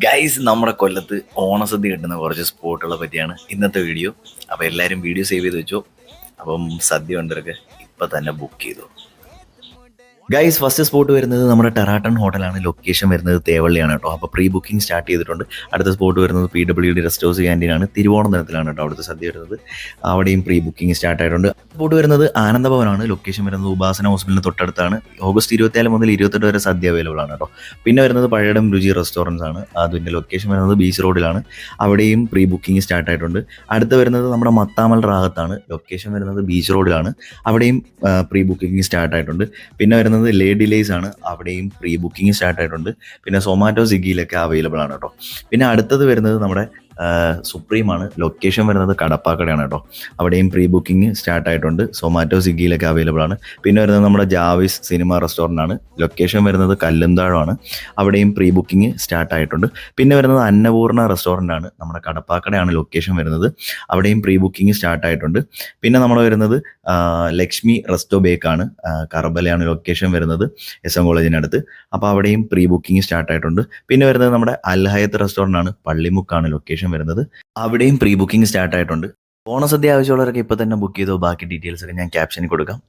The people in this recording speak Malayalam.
ഗൈസ്, നമ്മുടെ കൊല്ലത്ത് ഓണസദ്യ കിട്ടുന്ന കുറച്ച് സ്പോട്ടുകളെ പറ്റിയാണ് ഇന്നത്തെ വീഡിയോ. അപ്പോൾ എല്ലാവരും വീഡിയോ സേവ് ചെയ്ത് വെച്ചോ. അപ്പം സദ്യ ഉണ്ടൊക്കെ ഇപ്പം തന്നെ ബുക്ക് ചെയ്തു. ഗൈസ്, ഫസ്റ്റ് സ്പോട്ട് വരുന്നത് നമ്മുടെ ടെറാട്ടൺ ഹോട്ടലാണ്. ലൊക്കേഷൻ വരുന്നത് തേവള്ളിയാണ് കേട്ടോ. അപ്പോൾ പ്രീ ബുക്കിംഗ് സ്റ്റാർട്ട് ചെയ്തിട്ടുണ്ട്. അടുത്ത സ്പോട്ട് വരുന്നത് PWD റെസ്റ്റ് ഹൗസ് ക്യാൻറ്റീനാണ്. തിരുവോണം ദിനത്തിലാണ് കേട്ടോ അവിടുത്തെ സദ്യ വരുന്നത്. അവിടെയും പ്രീ ബുക്കിംഗ് സ്റ്റാർട്ട് ആയിട്ടുണ്ട്. സ്പോട്ട് വരുന്നത് ആനന്ദഭവനാണ്. ലൊക്കേഷൻ വരുന്നത് ഉപാസന ഹോസ്പിറ്റലിന് തൊട്ടടുത്താണ്. ഓഗസ്റ്റ് 24 മുതൽ 28 വരെ സദ്യ അവൈലബിൾ ആണ് കേട്ടോ. പിന്നെ വരുന്നത് പഴയടം രുചി റെസ്റ്റോറൻറ്റ്സ് ആണ്. അതിൻ്റെ ലൊക്കേഷൻ വരുന്നത് ബീച്ച് റോഡിലാണ്. അവിടെയും പ്രീ ബുക്കിംഗ് സ്റ്റാർട്ട് ആയിട്ടുണ്ട്. അടുത്ത് വരുന്നത് നമ്മുടെ മത്താമൽ റാഹത്താണ്. ലൊക്കേഷൻ വരുന്നത് ബീച്ച് റോഡിലാണ്. അവിടെയും പ്രീ ബുക്കിംഗ് സ്റ്റാർട്ട് ആയിട്ടുണ്ട്. പിന്നെ വരുന്നത് ലേഡി ലേസ് ആണ്. അവിടെയും പ്രീ ബുക്കിംഗ് സ്റ്റാർട്ട് ആയിട്ടുണ്ട്. പിന്നെ സൊമാറ്റോ, സ്വിഗ്ഗിയിലൊക്കെ അവൈലബിൾ ആണ് കേട്ടോ. പിന്നെ അടുത്തത് വരുന്നത് നമ്മുടെ സുപ്രീമാണ്. ലൊക്കേഷൻ വരുന്നത് കടപ്പാക്കടയാണ് കേട്ടോ. അവിടെയും പ്രീ ബുക്കിംഗ് സ്റ്റാർട്ട് ആയിട്ടുണ്ട്. സൊമാറ്റോ, സ്വിഗ്ഗിയിലൊക്കെ അവൈലബിൾ ആണ്. പിന്നെ വരുന്നത് നമ്മുടെ ജാവിസ് സിനിമ റെസ്റ്റോറൻ്റ് ആണ്. ലൊക്കേഷൻ വരുന്നത് കല്ലുന്താഴമാണ്. അവിടെയും പ്രീ ബുക്കിംഗ് സ്റ്റാർട്ട് ആയിട്ടുണ്ട്. പിന്നെ വരുന്നത് അന്നപൂർണ്ണ റെസ്റ്റോറൻ്റ് ആണ്. നമ്മുടെ കടപ്പാക്കടയാണ് ലൊക്കേഷൻ വരുന്നത്. അവിടെയും പ്രീ ബുക്കിംഗ് സ്റ്റാർട്ട് ആയിട്ടുണ്ട്. പിന്നെ നമ്മൾ വരുന്നത് ലക്ഷ്മി റെസ്റ്റോ ബേക്കാണ്. കർബലയാണ് ലൊക്കേഷൻ വരുന്നത്, SM കോളേജിനടുത്ത്. അപ്പോൾ അവിടെയും പ്രീ ബുക്കിംഗ് സ്റ്റാർട്ട് ആയിട്ടുണ്ട്. പിന്നെ വരുന്നത് നമ്മുടെ അൽഹയത്ത് റെസ്റ്റോറൻ്റ് ആണ്. പള്ളിമുക്കാണ് ലൊക്കേഷൻ വരുന്നത്. അവിടെയും പ്രീ ബുക്കിംഗ് സ്റ്റാർട്ട് ആയിട്ടുണ്ട്. ഓണസദ്യ ആവശ്യമുള്ളവരൊക്കെ ഇപ്പോൾ തന്നെ ബുക്ക് ചെയ്തോ. ബാക്കി ഡീറ്റെയിൽസ് ഒക്കെ ഞാൻ ക്യാപ്ഷനിൽ കൊടുക്കാം.